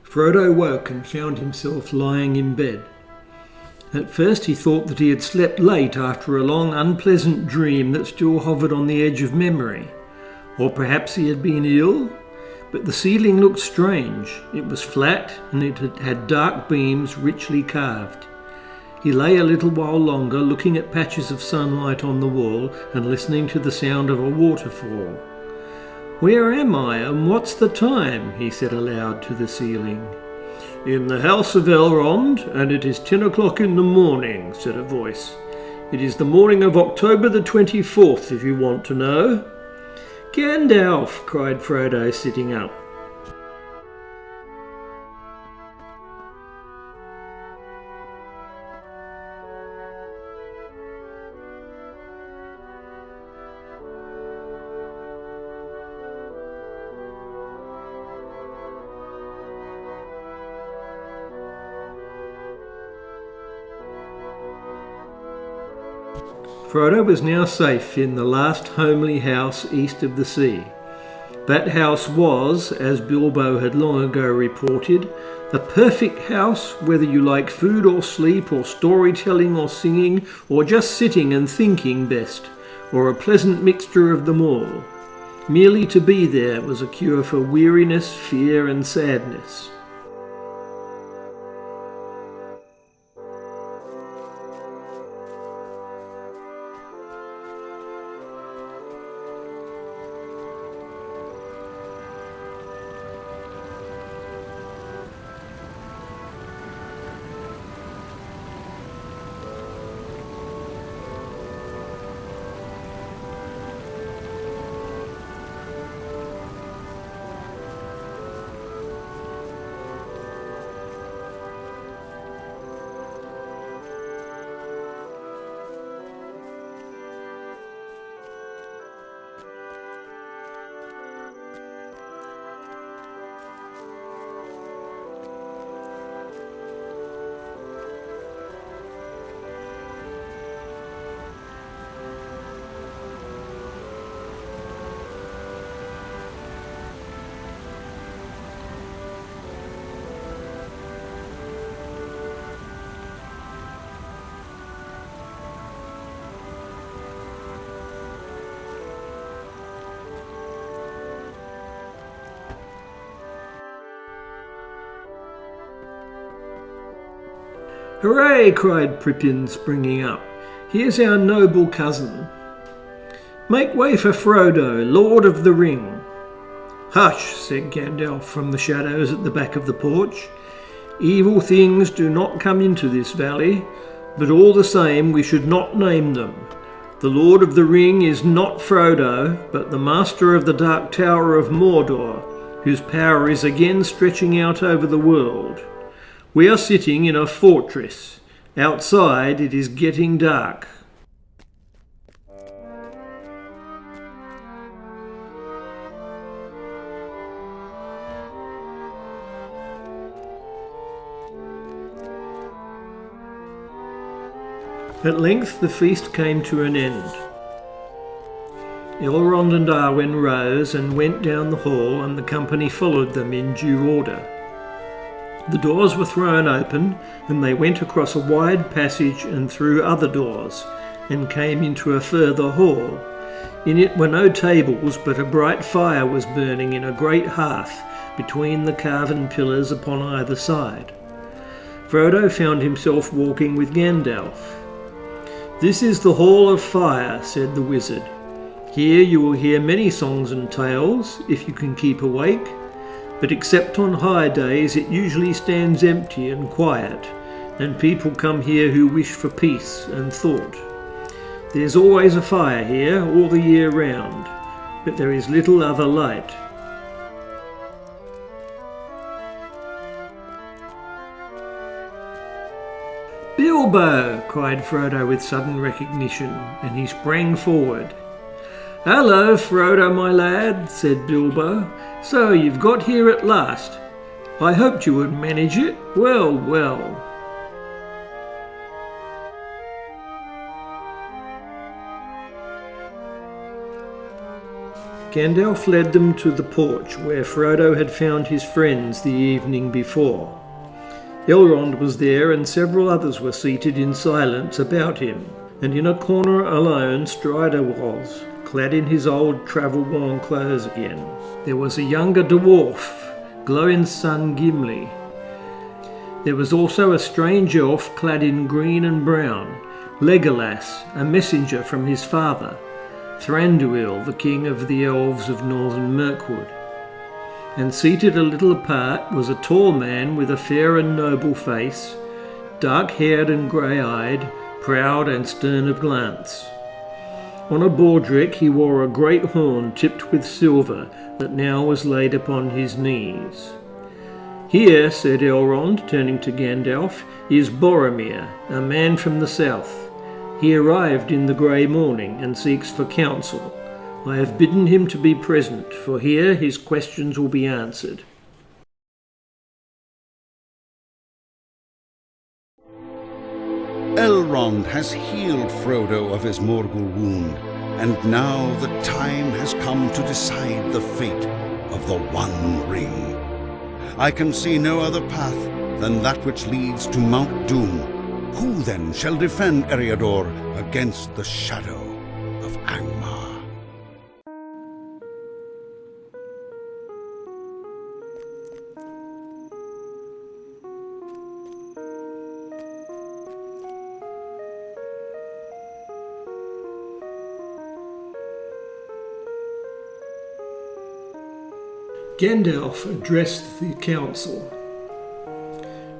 Frodo woke and found himself lying in bed. At first he thought that he had slept late after a long unpleasant dream that still hovered on the edge of memory. Or perhaps he had been ill, but the ceiling looked strange. It was flat and it had dark beams richly carved. He lay a little while longer looking at patches of sunlight on the wall and listening to the sound of a waterfall. "Where am I and what's the time?" he said aloud to the ceiling. "In the house of Elrond, and it is 10 o'clock in the morning," said a voice. "It is the morning of October the 24th, if you want to know." "Gandalf!" cried Frodo, sitting up. Frodo was now safe in the last homely house east of the sea. That house was, as Bilbo had long ago reported, the perfect house whether you like food or sleep or storytelling or singing or just sitting and thinking best, or a pleasant mixture of them all. Merely to be there was a cure for weariness, fear and sadness. "Hooray!" cried Pippin, springing up. "Here's our noble cousin. Make way for Frodo, Lord of the Ring." "Hush," said Gandalf from the shadows at the back of the porch. "Evil things do not come into this valley, but all the same we should not name them. The Lord of the Ring is not Frodo, but the Master of the Dark Tower of Mordor, whose power is again stretching out over the world. We are sitting in a fortress. Outside it is getting dark." At length the feast came to an end. Elrond and Arwen rose and went down the hall, and the company followed them in due order. The doors were thrown open, and they went across a wide passage and through other doors, and came into a further hall. In it were no tables, but a bright fire was burning in a great hearth between the carven pillars upon either side. Frodo found himself walking with Gandalf. "This is the Hall of Fire," said the wizard. "Here you will hear many songs and tales, if you can keep awake. But except on high days it usually stands empty and quiet, and people come here who wish for peace and thought. There's always a fire here all the year round, but there is little other light." "Bilbo!" cried Frodo with sudden recognition, and he sprang forward. "Hello, Frodo, my lad," said Bilbo. "So you've got here at last. I hoped you would manage it. Well, well." Gandalf led them to the porch where Frodo had found his friends the evening before. Elrond was there, and several others were seated in silence about him, and in a corner alone Strider was, clad in his old travel-worn clothes again. There was a younger dwarf, Glóin's son Gimli. There was also a strange elf clad in green and brown, Legolas, a messenger from his father, Thranduil, the king of the elves of northern Mirkwood. And seated a little apart was a tall man with a fair and noble face, dark-haired and grey-eyed, proud and stern of glance. On a baldric he wore a great horn tipped with silver that now was laid upon his knees. "Here," said Elrond, turning to Gandalf, "is Boromir, a man from the south. He arrived in the grey morning and seeks for counsel. I have bidden him to be present, for here his questions will be answered." Elrond has healed Frodo of his Morgul wound, and now the time has come to decide the fate of the One Ring. I can see no other path than that which leads to Mount Doom. Who then shall defend Eriador against the shadow of Angmar? Gandalf addressed the council.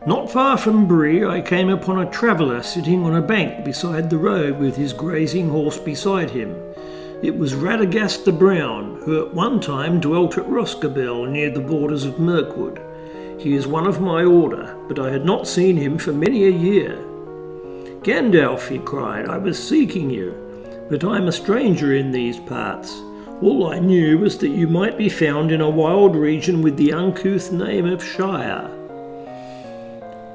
"Not far from Bree I came upon a traveller sitting on a bank beside the road with his grazing horse beside him. It was Radagast the Brown, who at one time dwelt at Rosgobel near the borders of Mirkwood. He is one of my order, but I had not seen him for many a year. 'Gandalf,' he cried, 'I was seeking you, but I am a stranger in these parts. All I knew was that you might be found in a wild region with the uncouth name of Shire.'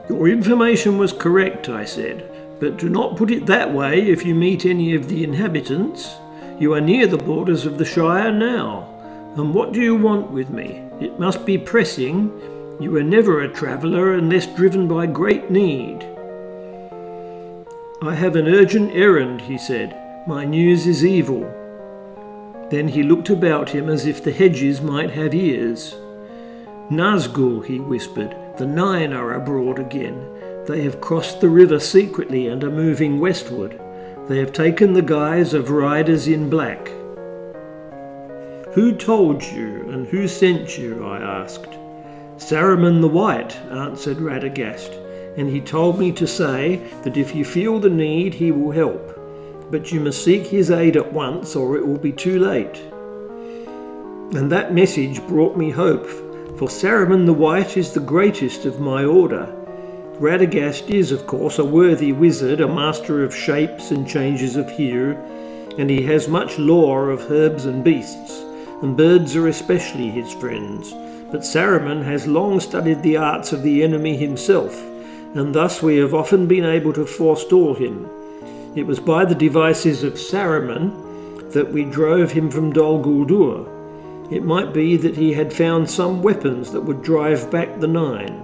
'Your information was correct,' I said, 'but do not put it that way if you meet any of the inhabitants. You are near the borders of the Shire now, and what do you want with me? It must be pressing. You were never a traveller unless driven by great need.' 'I have an urgent errand,' he said. 'My news is evil.' Then he looked about him as if the hedges might have ears. 'Nazgul,' he whispered, 'the Nine are abroad again. They have crossed the river secretly and are moving westward. They have taken the guise of riders in black.' 'Who told you, and who sent you?' I asked. 'Saruman the White,' answered Radagast, 'and he told me to say that if you feel the need he will help. But you must seek his aid at once or it will be too late.' And that message brought me hope, for Saruman the White is the greatest of my order. Radagast is, of course, a worthy wizard, a master of shapes and changes of hue, and he has much lore of herbs and beasts, and birds are especially his friends. But Saruman has long studied the arts of the enemy himself, and thus we have often been able to forestall him. It was by the devices of Saruman that we drove him from Dol Guldur. It might be that he had found some weapons that would drive back the Nine.'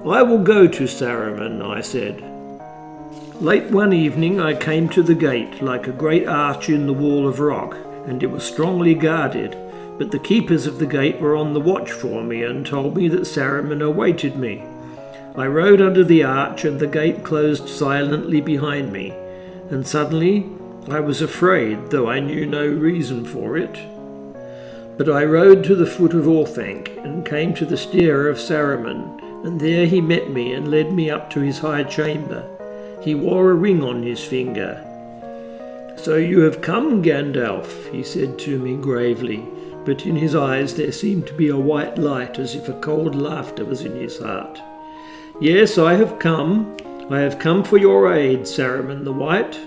'I will go to Saruman,' I said. Late one evening I came to the gate, like a great arch in the wall of rock, and it was strongly guarded, but the keepers of the gate were on the watch for me and told me that Saruman awaited me. I rode under the arch and the gate closed silently behind me, and suddenly I was afraid, though I knew no reason for it. But I rode to the foot of Orthanc and came to the stair of Saruman, and there he met me and led me up to his high chamber. He wore a ring on his finger. 'So you have come, Gandalf,' he said to me gravely, but in his eyes there seemed to be a white light, as if a cold laughter was in his heart. 'Yes, I have come. I have come for your aid, Saruman the White.'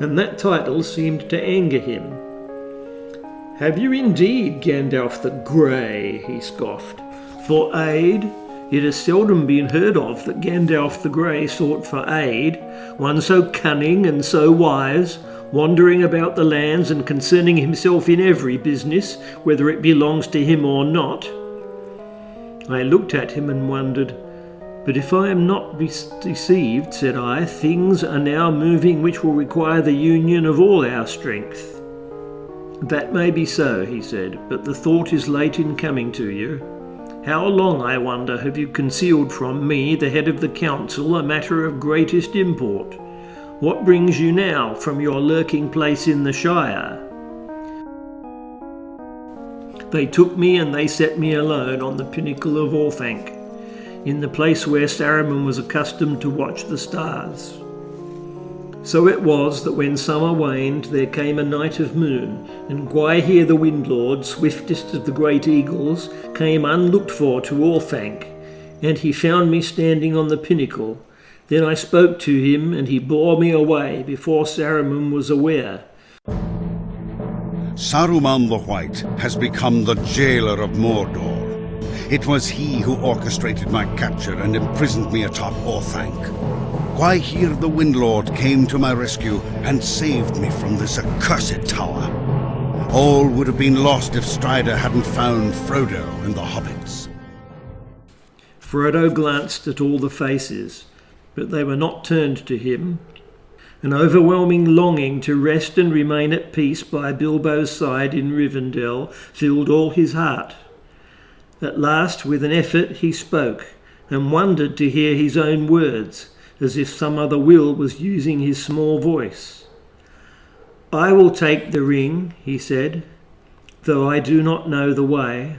And that title seemed to anger him. 'Have you indeed, Gandalf the Grey?' he scoffed. 'For aid? It has seldom been heard of that Gandalf the Grey sought for aid, one so cunning and so wise, wandering about the lands and concerning himself in every business, whether it belongs to him or not." I looked at him and wondered. "But if I am not deceived," said I, "things are now moving which will require the union of all our strength." "That may be so," he said, "but the thought is late in coming to you. How long, I wonder, have you concealed from me, the head of the council, a matter of greatest import? What brings you now from your lurking place in the Shire?" "They took me and they set me alone on the pinnacle of Orthanc, in the place where Saruman was accustomed to watch the stars. So it was that when summer waned there came a night of moon, and Gwaihir the Windlord, swiftest of the great eagles, came unlooked for to Orthanc, and he found me standing on the pinnacle. Then I spoke to him, and he bore me away before Saruman was aware." Saruman the White has become the jailer of Mordor. It was he who orchestrated my capture and imprisoned me atop Orthanc. Gwaihir the Windlord came to my rescue and saved me from this accursed tower. All would have been lost if Strider hadn't found Frodo and the hobbits. Frodo glanced at all the faces, but they were not turned to him. An overwhelming longing to rest and remain at peace by Bilbo's side in Rivendell filled all his heart. At last, with an effort, he spoke, and wondered to hear his own words, as if some other will was using his small voice. "I will take the ring," he said, "though I do not know the way."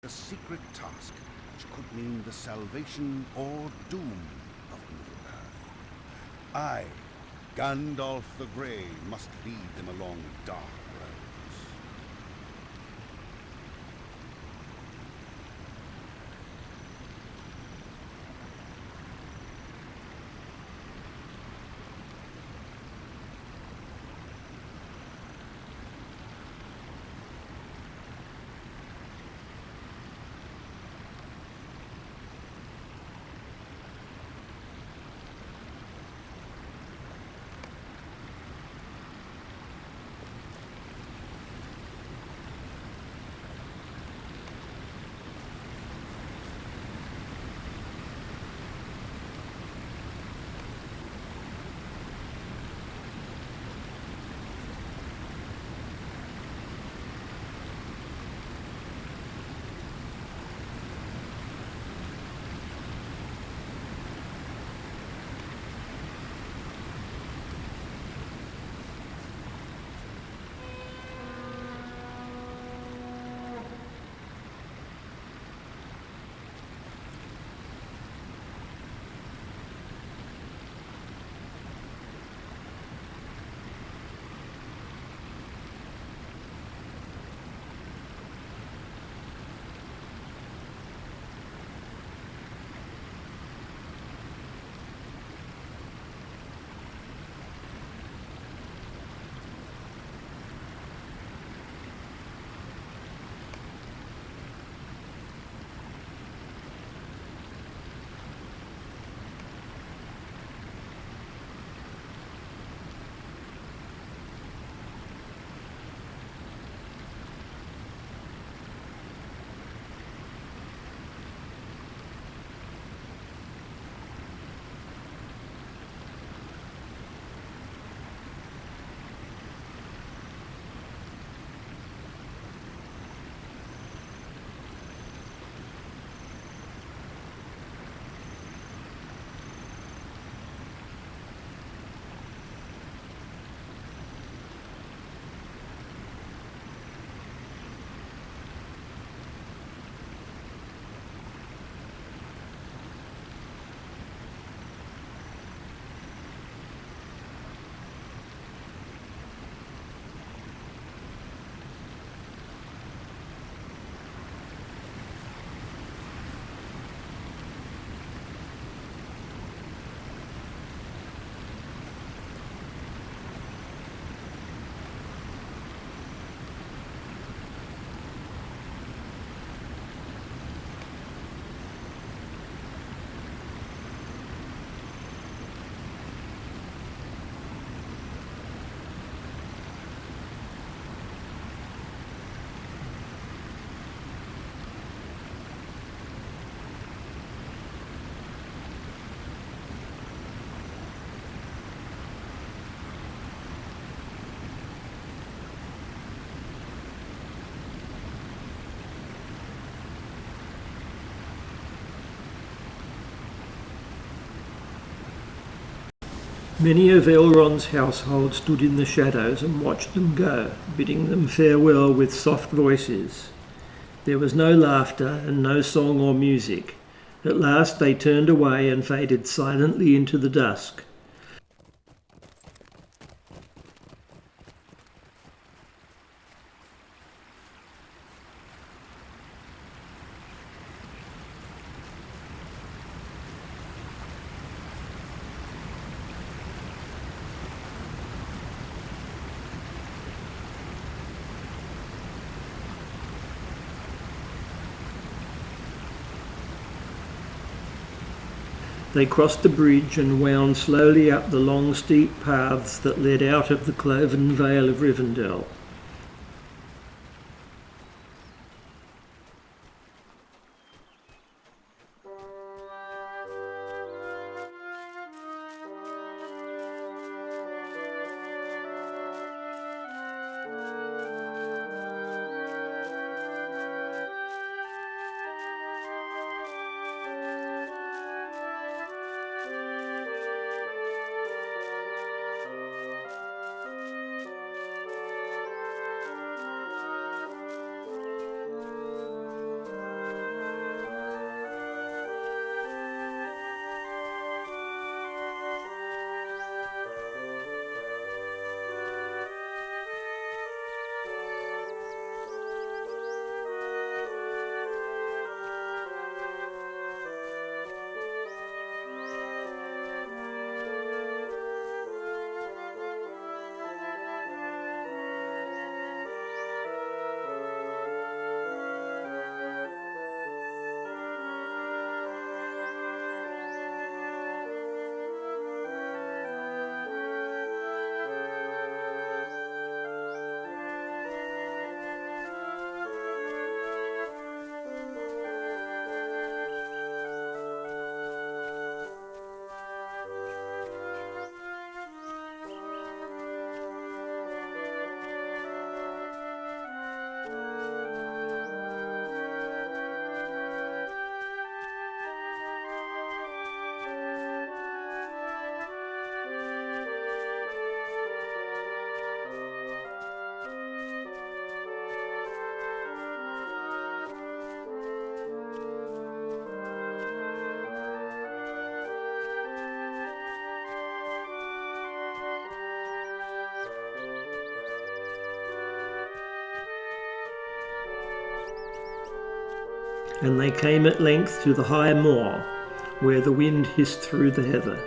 A secret task which could mean the salvation or doom of Middle-earth. I, Gandalf the Grey, must lead them along dark roads. Many of Elrond's household stood in the shadows and watched them go, bidding them farewell with soft voices. There was no laughter and no song or music. At last they turned away and faded silently into the dusk. They crossed the bridge and wound slowly up the long steep paths that led out of the cloven vale of Rivendell. And they came at length to the high moor, where the wind hissed through the heather.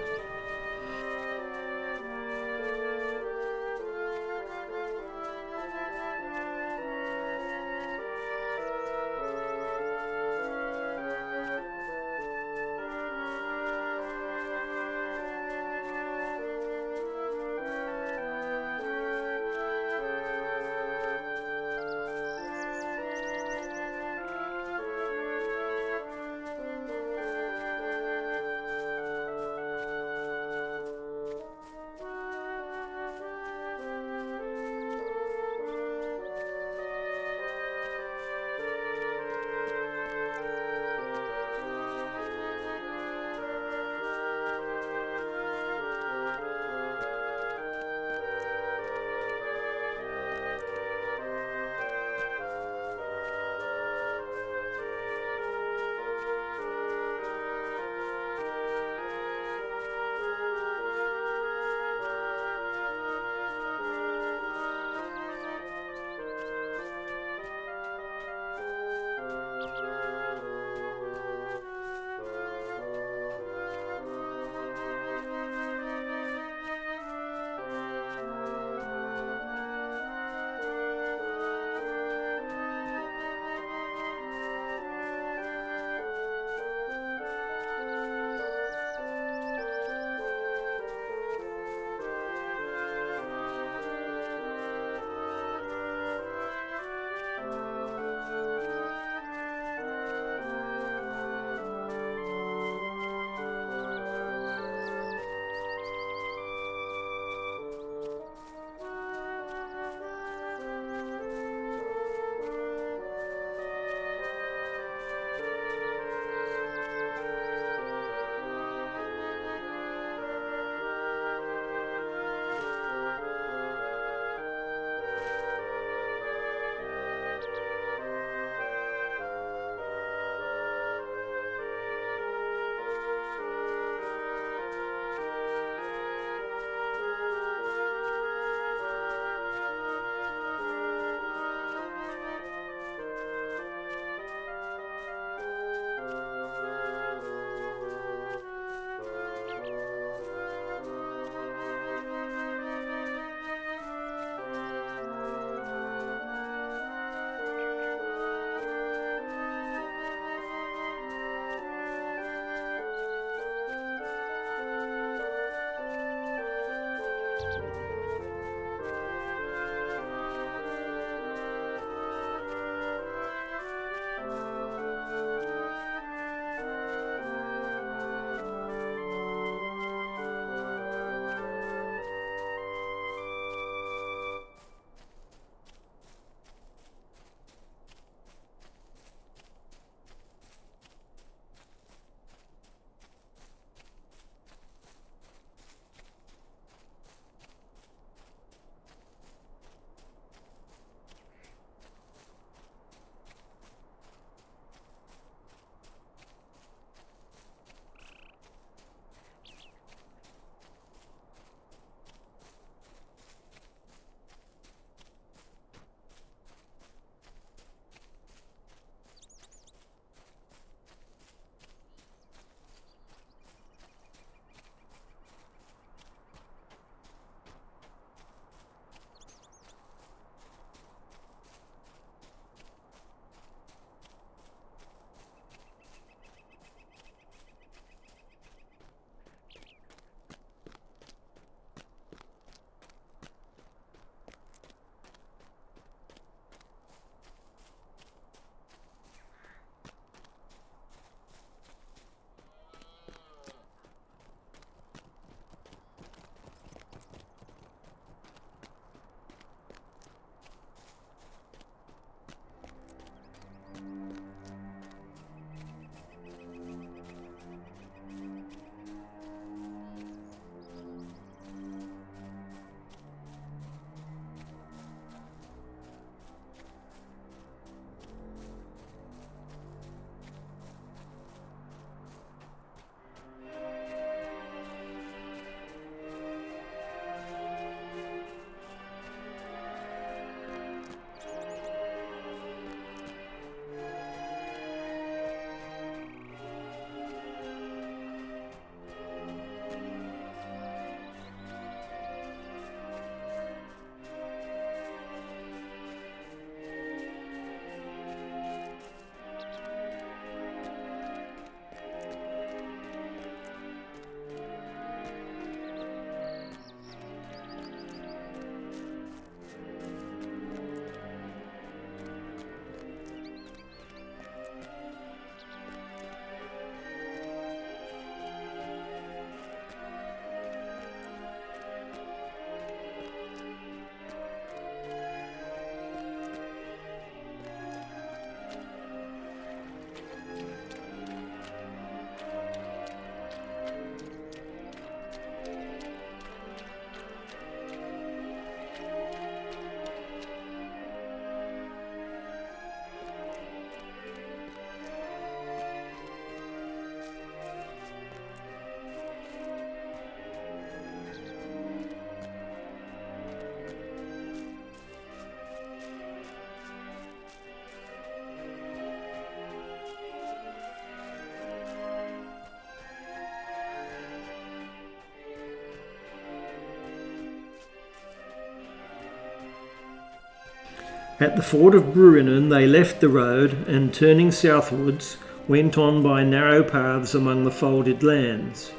At the ford of Bruinen they left the road and, turning southwards, went on by narrow paths among the folded lands.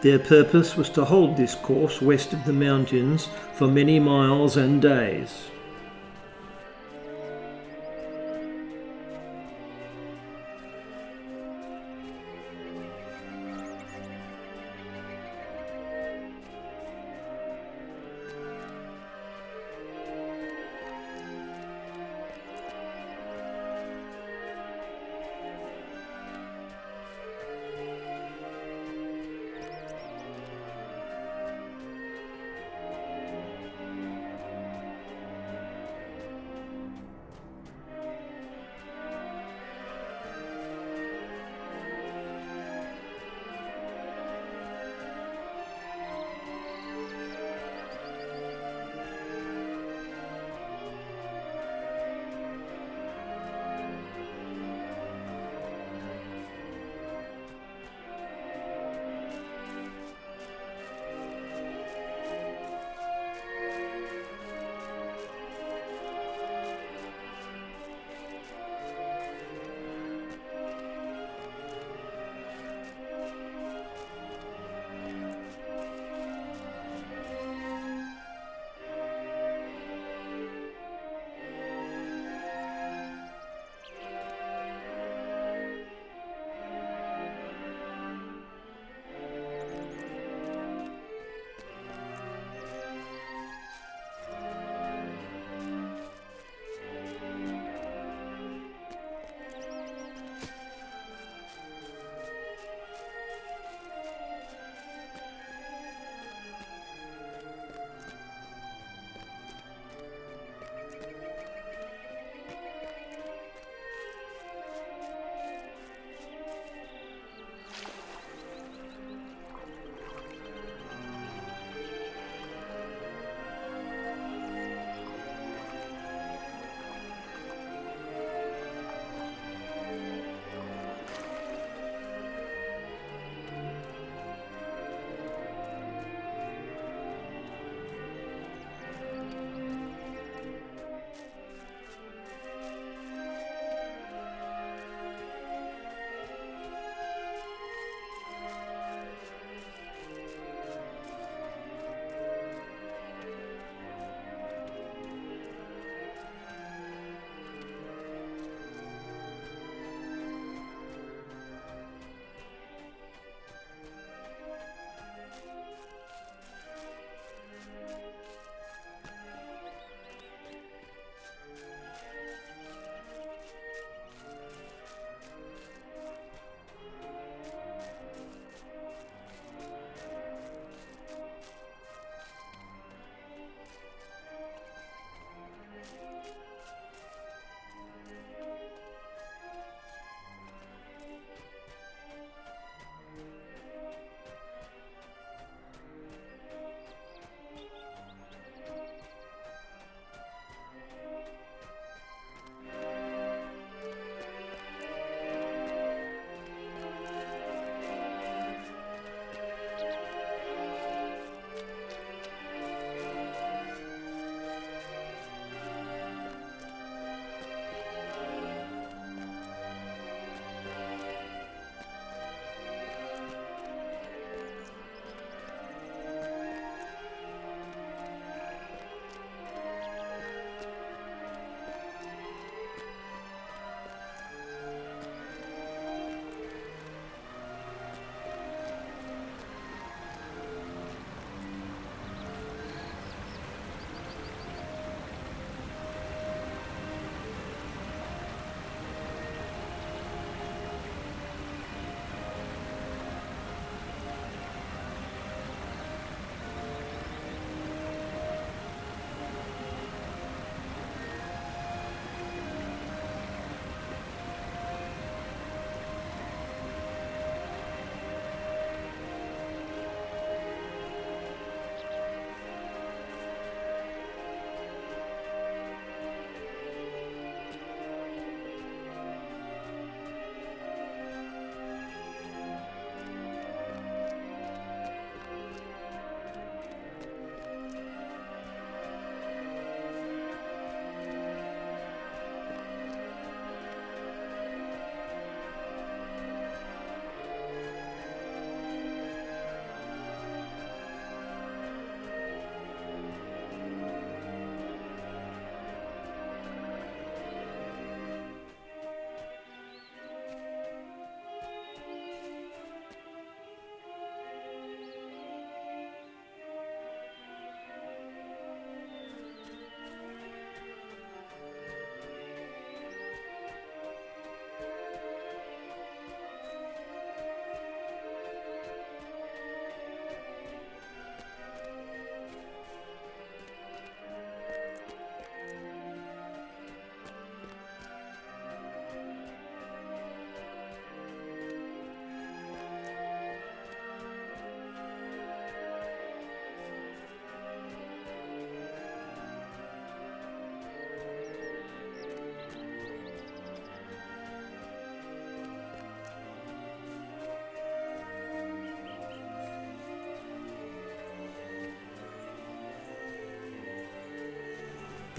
Their purpose was to hold this course west of the mountains for many miles and days.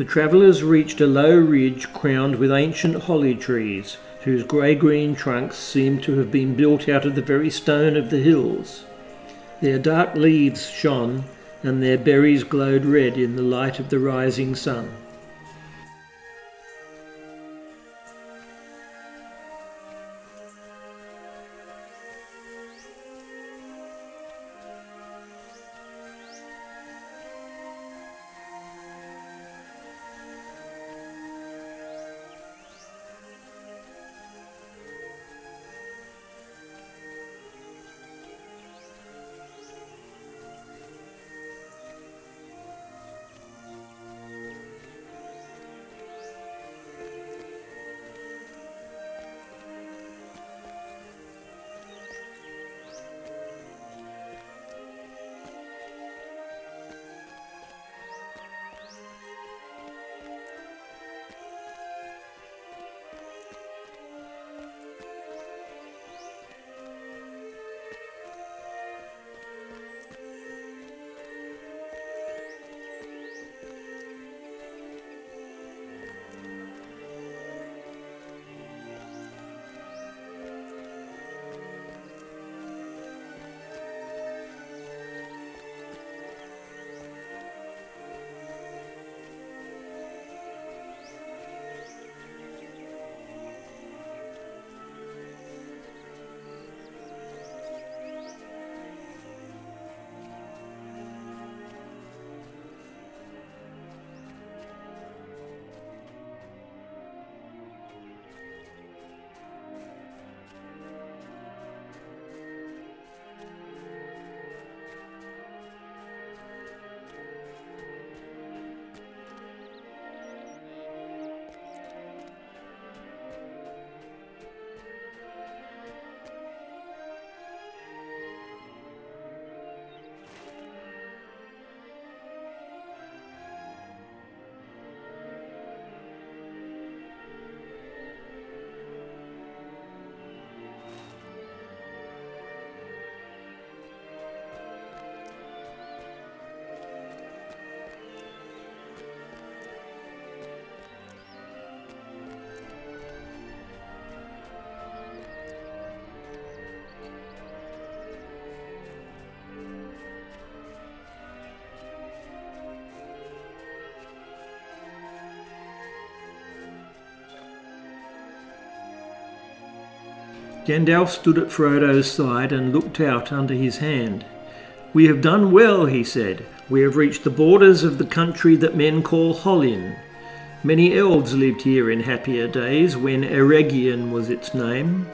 The travellers reached a low ridge crowned with ancient holly trees, whose grey-green trunks seemed to have been built out of the very stone of the hills. Their dark leaves shone, and their berries glowed red in the light of the rising sun. Gandalf stood at Frodo's side and looked out under his hand. "We have done well," he said. "We have reached the borders of the country that men call Hollin. Many elves lived here in happier days when Eregion was its name."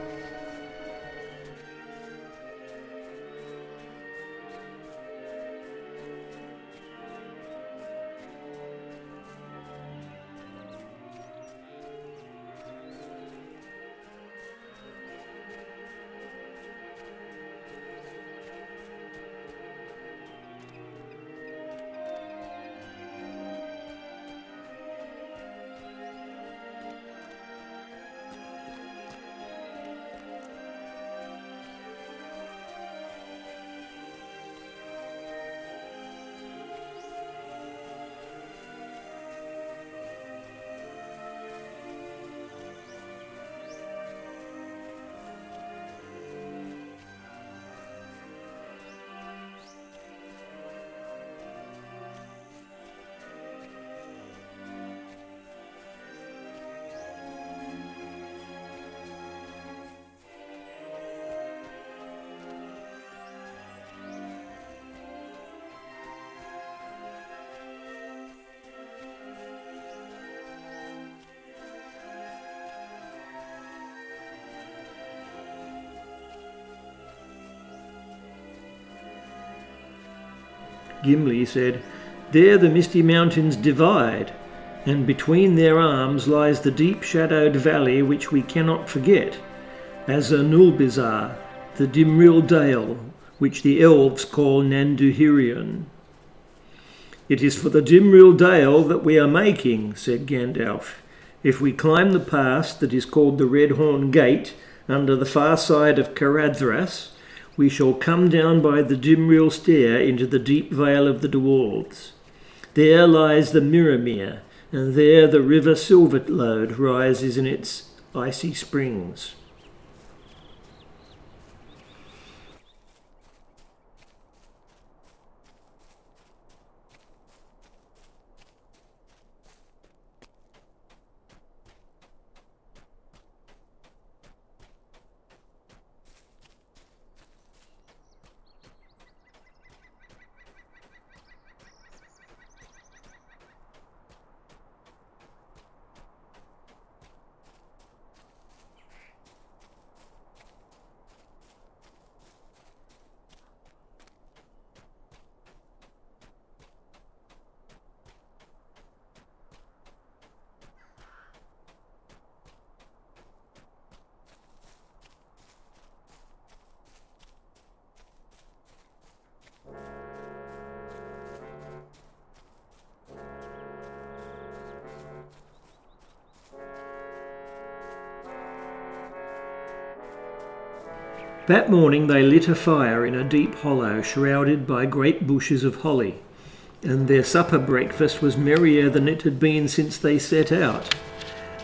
Gimli said, "There the misty mountains divide, and between their arms lies the deep-shadowed valley which we cannot forget, Azernulbizar, the Dimril Dale, which the elves call Nanduhirion." "It is for the Dimril Dale that we are making," said Gandalf. "If we climb the pass that is called the Red Horn Gate, under the far side of Caradhras, we shall come down by the Dimril Stair into the deep vale of the Dwarves. There lies the Mirrormere, and there the river Silverlode rises in its icy springs. That morning they lit a fire in a deep hollow shrouded by great bushes of holly, and their supper breakfast was merrier than it had been since they set out.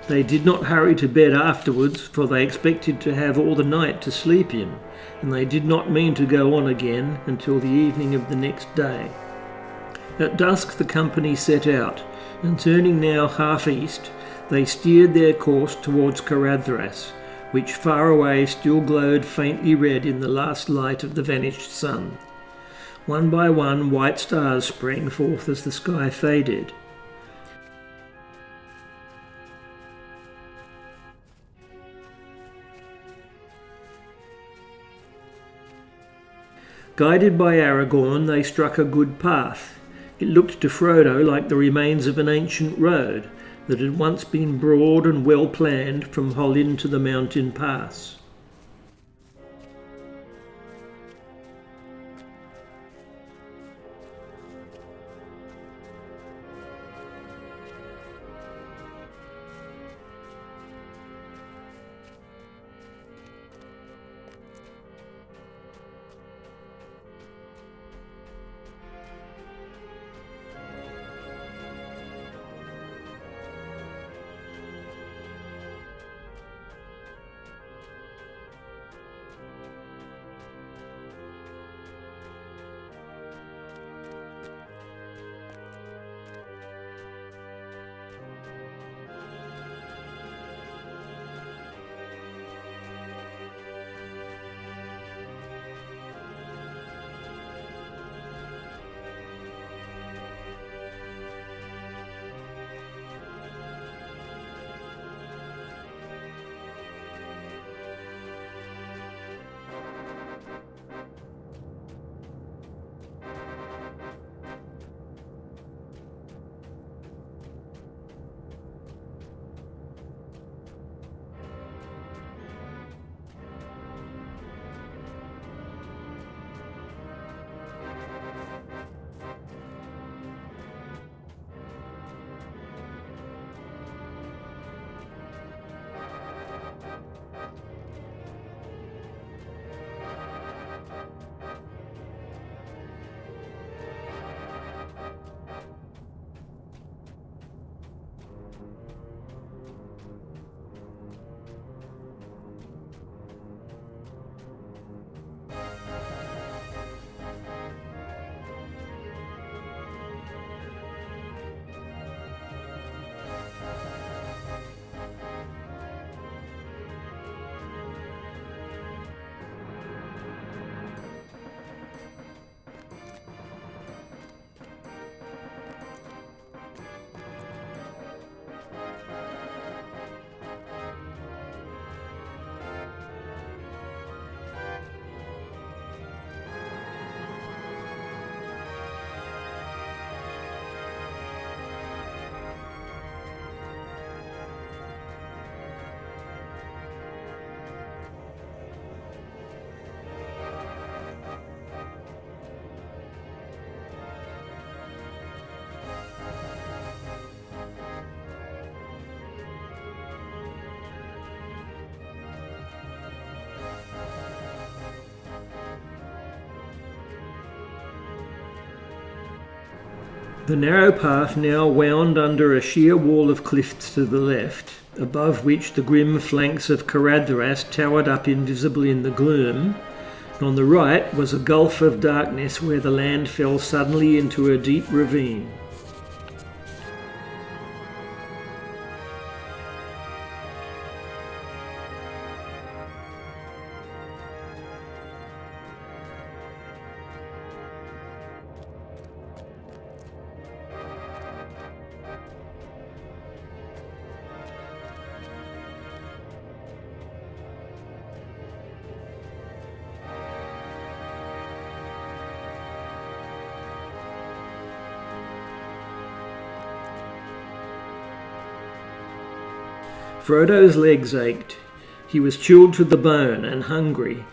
They did not hurry to bed afterwards, for they expected to have all the night to sleep in, and they did not mean to go on again until the evening of the next day. At dusk the company set out, and turning now half east, they steered their course towards Caradhras, which far away still glowed faintly red in the last light of the vanished sun. One by one white stars sprang forth as the sky faded. Guided by Aragorn, they struck a good path. It looked to Frodo like the remains of an ancient road that had once been broad and well planned from Hollin to the mountain pass. The narrow path now wound under a sheer wall of cliffs to the left, above which the grim flanks of Caradhras towered up invisible in the gloom. On the right was a gulf of darkness where the land fell suddenly into a deep ravine. Frodo's legs ached. He was chilled to the bone and hungry.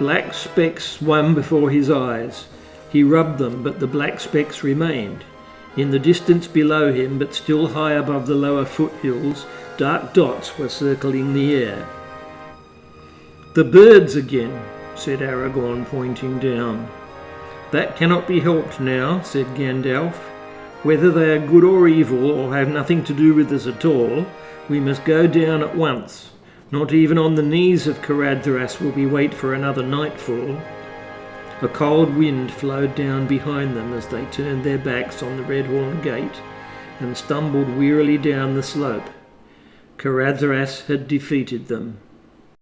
Black specks swam before his eyes. He rubbed them, but the black specks remained. In the distance below him, but still high above the lower foothills, dark dots were circling the air. "The birds again," said Aragorn, pointing down. "That cannot be helped now," said Gandalf. "Whether they are good or evil, or have nothing to do with us at all, we must go down at once. Not even on the knees of Caradhras will we wait for another nightfall." A cold wind flowed down behind them as they turned their backs on the Redhorn Gate and stumbled wearily down the slope. Caradhras had defeated them.